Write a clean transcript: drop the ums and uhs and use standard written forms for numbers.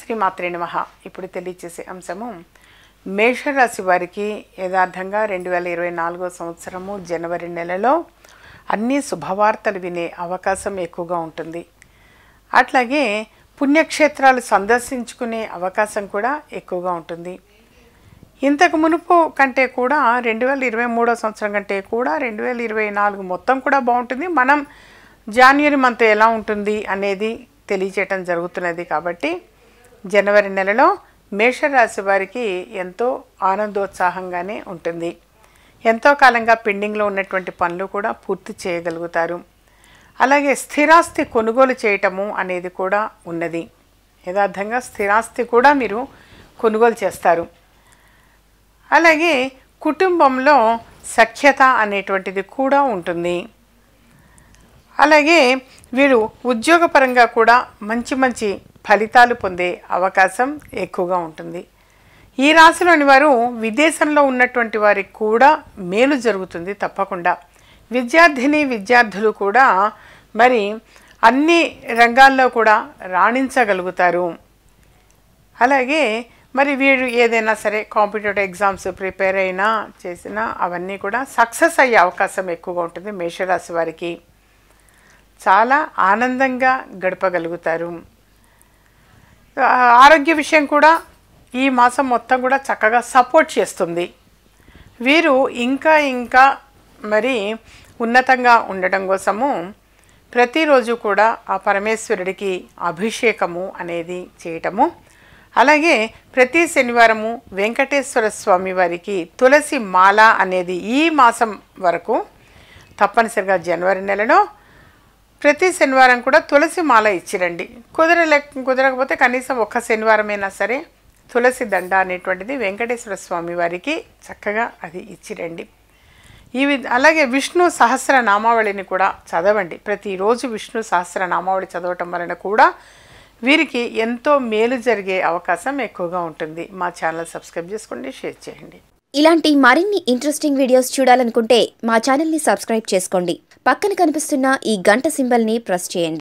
శ్రీమాత్రే నమః. ఇప్పుడు తెలియచేసే అంశము మేషరాశి వారికి యథార్థంగా 2024 సంవత్సరము జనవరి నెలలో అన్ని శుభవార్తలు వినే అవకాశం ఎక్కువగా ఉంటుంది. అట్లాగే పుణ్యక్షేత్రాలు సందర్శించుకునే అవకాశం కూడా ఎక్కువగా ఉంటుంది. ఇంతకు మునుపు కంటే కూడా 2023 సంవత్సరం కంటే కూడా 2024 మొత్తం కూడా బాగుంటుంది. మనం జాన్వరి మంత్ ఎలా ఉంటుంది అనేది తెలియచేయటం జరుగుతున్నది. కాబట్టి జనవరి నెలలో మేషరాశి వారికి ఎంతో ఆనందోత్సాహంగానే ఉంటుంది. ఎంతో కాలంగా పెండింగ్లో ఉన్నటువంటి పనులు కూడా పూర్తి చేయగలుగుతారు. అలాగే స్థిరాస్తి కొనుగోలు చేయటము అనేది కూడా ఉన్నది. యథార్థంగా స్థిరాస్తి కూడా మీరు కొనుగోలు చేస్తారు. అలాగే కుటుంబంలో సఖ్యత అనేటువంటిది కూడా ఉంటుంది. అలాగే వీరు ఉద్యోగపరంగా కూడా మంచి మంచి ఫలితాలు పొందే అవకాశం ఎక్కువగా ఉంటుంది. ఈ రాశిలోని వారు విదేశంలో ఉన్నటువంటి వారికి కూడా మేలు జరుగుతుంది తప్పకుండా. విద్యార్థులు కూడా మరి అన్ని రంగాల్లో కూడా రాణించగలుగుతారు. అలాగే మరి వీరు ఏదైనా సరే కాంపిటేటివ్ ఎగ్జామ్స్ ప్రిపేర్ అయినా చేసినా అవన్నీ కూడా సక్సెస్ అయ్యే అవకాశం ఎక్కువగా ఉంటుంది. మేషరాశి వారికి చాలా ఆనందంగా గడపగలుగుతారు. ఆరోగ్య విషయం కూడా ఈ మాసం మొత్తం కూడా చక్కగా సపోర్ట్ చేస్తుంది. వీరు ఇంకా మరి ఉన్నతంగా ఉండటం కోసము ప్రతిరోజు కూడా ఆ పరమేశ్వరుడికి అభిషేకము అనేది చేయటము, అలాగే ప్రతి శనివారము వెంకటేశ్వర స్వామి వారికి తులసి మాల అనేది ఈ మాసం వరకు తప్పనిసరిగా జనవరి నెలలో ప్రతి శనివారం కూడా తులసి మాల ఇచ్చిరండి. కుదరకపోతే కనీసం ఒక్క శనివారమైనా సరే తులసి దండ అనేటువంటిది వెంకటేశ్వర స్వామి వారికి చక్కగా అది ఇచ్చిరండి. అలాగే విష్ణు సహస్రనామావళిని కూడా చదవండి. ప్రతిరోజు విష్ణు సహస్రనామావళి చదవటం వలన కూడా వీరికి ఎంతో మేలు జరిగే అవకాశం ఎక్కువగా ఉంటుంది. మా ఛానల్ సబ్స్క్రైబ్ చేసుకోండి, షేర్ చేయండి. ఇలాంటి మరిన్ని ఇంట్రెస్టింగ్ వీడియోస్ చూడాలనుకుంటే మా ఛానల్ని సబ్స్క్రైబ్ చేసుకోండి. పక్కన కనిపిస్తున్న ఈ గంట సింబల్ని ప్రెస్ చేయండి.